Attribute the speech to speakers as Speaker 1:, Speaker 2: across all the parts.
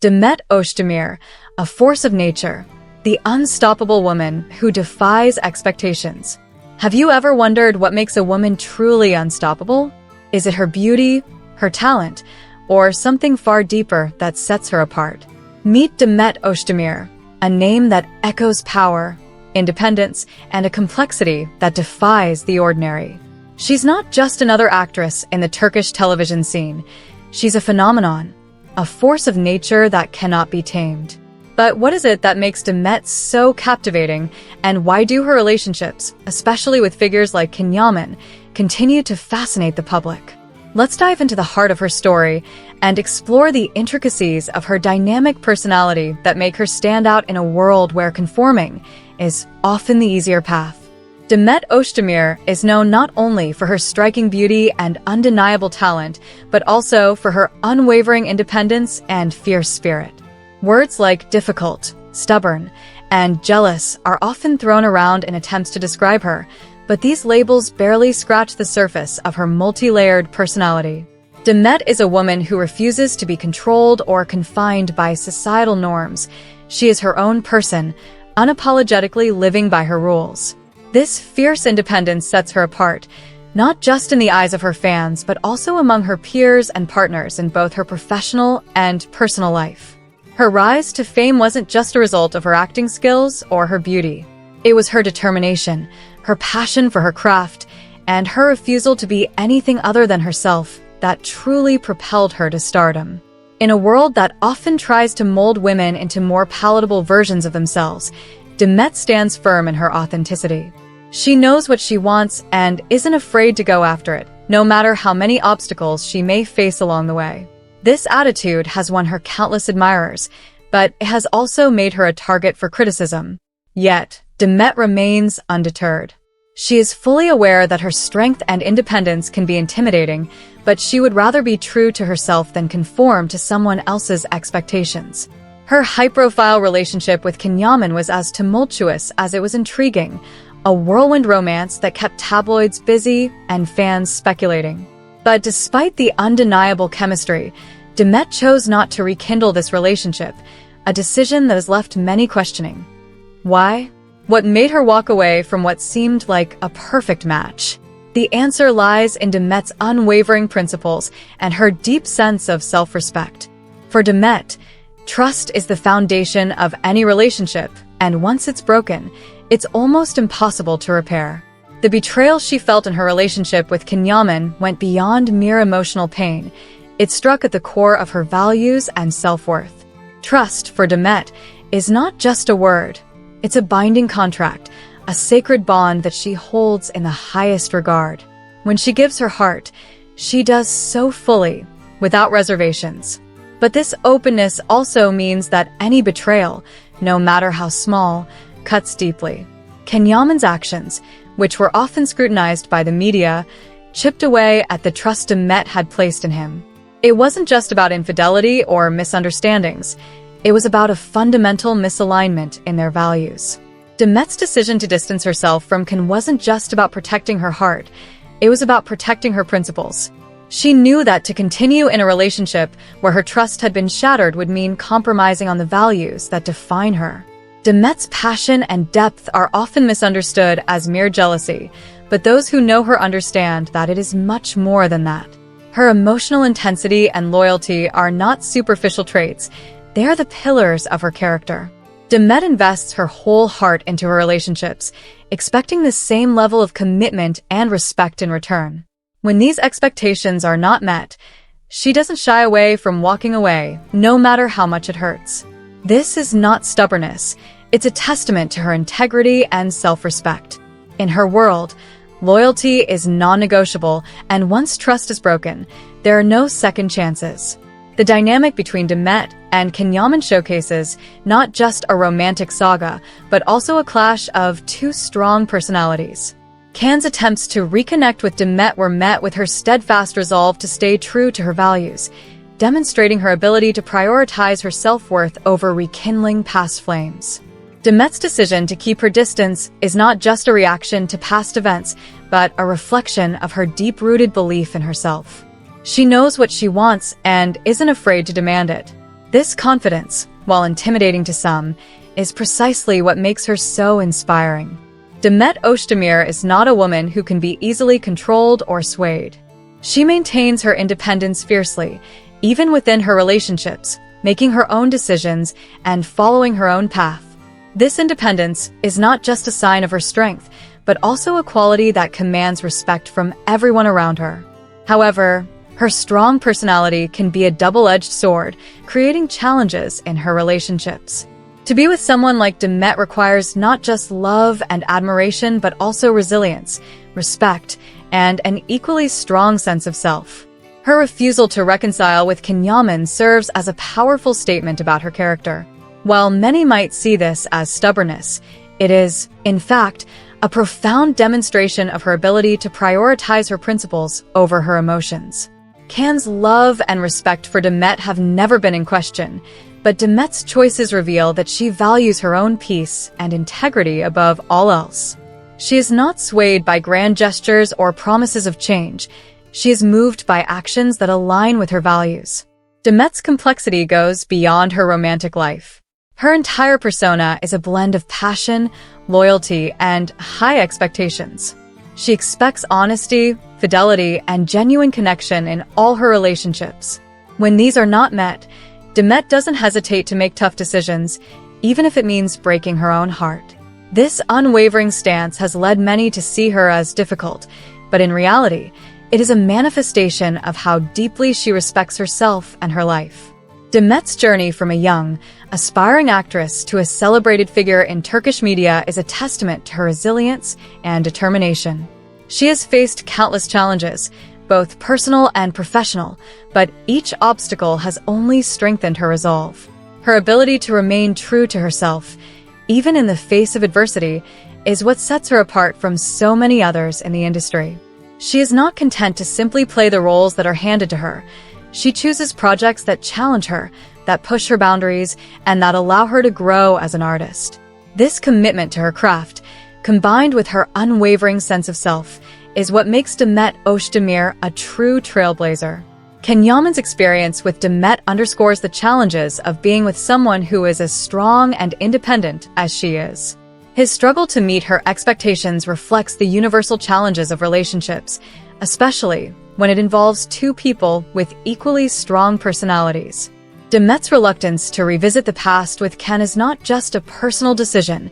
Speaker 1: Demet Özdemir, a force of nature, the unstoppable woman who defies expectations. Have you ever wondered what makes a woman truly unstoppable? Is it her beauty, her talent, or something far deeper that sets her apart? Meet Demet Özdemir, a name that echoes power, independence, and a complexity that defies the ordinary. She's not just another actress in the Turkish television scene. She's a phenomenon, a force of nature that cannot be tamed. But what is it that makes Demet so captivating, and why do her relationships, especially with figures like Yaman, continue to fascinate the public? Let's dive into the heart of her story and explore the intricacies of her dynamic personality that make her stand out in a world where conforming is often the easier path. Demet Özdemir is known not only for her striking beauty and undeniable talent, but also for her unwavering independence and fierce spirit. Words like difficult, stubborn, and jealous are often thrown around in attempts to describe her, but these labels barely scratch the surface of her multi-layered personality. Demet is a woman who refuses to be controlled or confined by societal norms. She is her own person, unapologetically living by her rules. This fierce independence sets her apart, not just in the eyes of her fans, but also among her peers and partners in both her professional and personal life. Her rise to fame wasn't just a result of her acting skills or her beauty. It was her determination, her passion for her craft, and her refusal to be anything other than herself that truly propelled her to stardom. In a world that often tries to mold women into more palatable versions of themselves, Demet stands firm in her authenticity. She knows what she wants and isn't afraid to go after it, no matter how many obstacles she may face along the way. This attitude has won her countless admirers, but it has also made her a target for criticism. Yet, Demet remains undeterred. She is fully aware that her strength and independence can be intimidating, but she would rather be true to herself than conform to someone else's expectations. Her high-profile relationship with Yaman was as tumultuous as it was intriguing, a whirlwind romance that kept tabloids busy and fans speculating. But despite the undeniable chemistry, Demet chose not to rekindle this relationship, a decision that has left many questioning. Why? What made her walk away from what seemed like a perfect match? The answer lies in Demet's unwavering principles and her deep sense of self-respect. For Demet, trust is the foundation of any relationship, and once it's broken, it's almost impossible to repair. The betrayal she felt in her relationship with Yaman went beyond mere emotional pain. It struck at the core of her values and self-worth. Trust, for Demet, is not just a word. It's a binding contract, a sacred bond that she holds in the highest regard. When she gives her heart, she does so fully, without reservations. But this openness also means that any betrayal, no matter how small, cuts deeply. Yaman's actions, which were often scrutinized by the media, chipped away at the trust Demet had placed in him. It wasn't just about infidelity or misunderstandings. It was about a fundamental misalignment in their values. Demet's decision to distance herself from wasn't just about protecting her heart. It was about protecting her principles. She knew that to continue in a relationship where her trust had been shattered would mean compromising on the values that define her. Demet's passion and depth are often misunderstood as mere jealousy, but those who know her understand that it is much more than that. Her emotional intensity and loyalty are not superficial traits. They are the pillars of her character. Demet invests her whole heart into her relationships, expecting the same level of commitment and respect in return. When these expectations are not met, she doesn't shy away from walking away, no matter how much it hurts. This is not stubbornness. It's a testament to her integrity and self-respect. In her world, loyalty is non-negotiable, and once trust is broken, there are no second chances. The dynamic between Demet and Yaman showcases not just a romantic saga, but also a clash of two strong personalities. Can's attempts to reconnect with Demet were met with her steadfast resolve to stay true to her values, demonstrating her ability to prioritize her self-worth over rekindling past flames. Demet's decision to keep her distance is not just a reaction to past events, but a reflection of her deep-rooted belief in herself. She knows what she wants and isn't afraid to demand it. This confidence, while intimidating to some, is precisely what makes her so inspiring. Demet Özdemir is not a woman who can be easily controlled or swayed. She maintains her independence fiercely, even within her relationships, making her own decisions and following her own path. This independence is not just a sign of her strength, but also a quality that commands respect from everyone around her. However, her strong personality can be a double-edged sword, creating challenges in her relationships. To be with someone like Demet requires not just love and admiration, but also resilience, respect, and an equally strong sense of self. Her refusal to reconcile with Yaman serves as a powerful statement about her character. While many might see this as stubbornness, it is, in fact, a profound demonstration of her ability to prioritize her principles over her emotions. Can's love and respect for Demet have never been in question, but Demet's choices reveal that she values her own peace and integrity above all else. She is not swayed by grand gestures or promises of change. She is moved by actions that align with her values. Demet's complexity goes beyond her romantic life. Her entire persona is a blend of passion, loyalty, and high expectations. She expects honesty, fidelity, and genuine connection in all her relationships. When these are not met, Demet doesn't hesitate to make tough decisions, even if it means breaking her own heart. This unwavering stance has led many to see her as difficult, but in reality, it is a manifestation of how deeply she respects herself and her life. Demet's journey from a young, aspiring actress to a celebrated figure in Turkish media is a testament to her resilience and determination. She has faced countless challenges, both personal and professional, but each obstacle has only strengthened her resolve. Her ability to remain true to herself, even in the face of adversity, is what sets her apart from so many others in the industry. She is not content to simply play the roles that are handed to her. She chooses projects that challenge her, that push her boundaries, and that allow her to grow as an artist. This commitment to her craft, combined with her unwavering sense of self, is what makes Demet Özdemir a true trailblazer. Yaman's experience with Demet underscores the challenges of being with someone who is as strong and independent as she is. His struggle to meet her expectations reflects the universal challenges of relationships, especially when it involves two people with equally strong personalities. Demet's reluctance to revisit the past with Ken is not just a personal decision,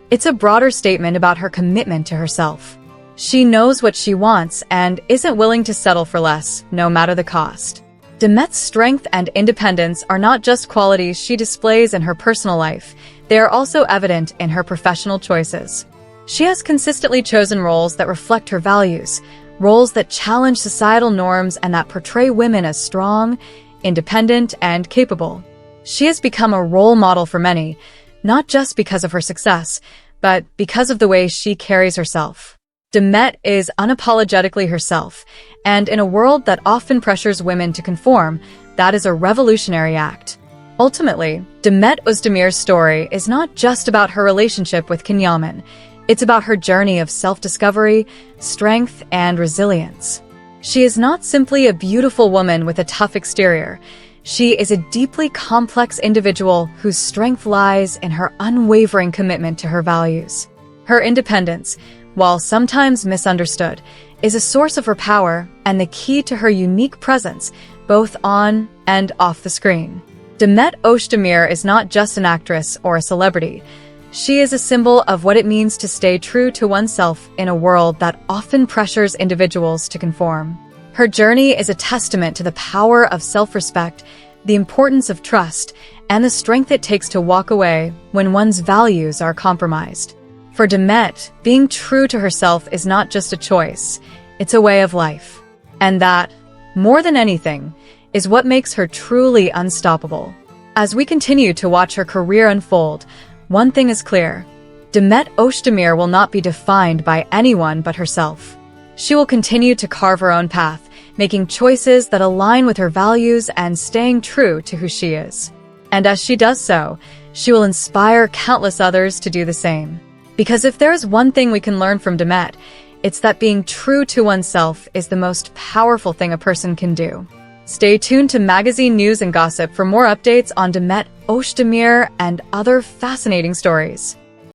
Speaker 1: it's a broader statement about her commitment to herself. She knows what she wants and isn't willing to settle for less, no matter the cost. Demet's strength and independence are not just qualities she displays in her personal life, they are also evident in her professional choices. She has consistently chosen roles that reflect her values, roles that challenge societal norms and that portray women as strong, independent, and capable. She has become a role model for many, not just because of her success, but because of the way she carries herself. Demet is unapologetically herself, and in a world that often pressures women to conform, that is a revolutionary act. Ultimately, Demet Özdemir's story is not just about her relationship with Yaman. It's about her journey of self-discovery, strength, and resilience. She is not simply a beautiful woman with a tough exterior. She is a deeply complex individual whose strength lies in her unwavering commitment to her values. Her independence, while sometimes misunderstood, is a source of her power and the key to her unique presence, both on and off the screen. Demet Özdemir is not just an actress or a celebrity. She is a symbol of what it means to stay true to oneself in a world that often pressures individuals to conform. Her journey is a testament to the power of self-respect, the importance of trust, and the strength it takes to walk away when one's values are compromised. For Demet, being true to herself is not just a choice, it's a way of life. And that, more than anything, is what makes her truly unstoppable. As we continue to watch her career unfold, one thing is clear: Demet Özdemir will not be defined by anyone but herself. She will continue to carve her own path, making choices that align with her values and staying true to who she is. And as she does so, she will inspire countless others to do the same. Because if there is one thing we can learn from Demet, it's that being true to oneself is the most powerful thing a person can do. Stay tuned to magazine news and gossip for more updates on Demet, Özdemir, and other fascinating stories.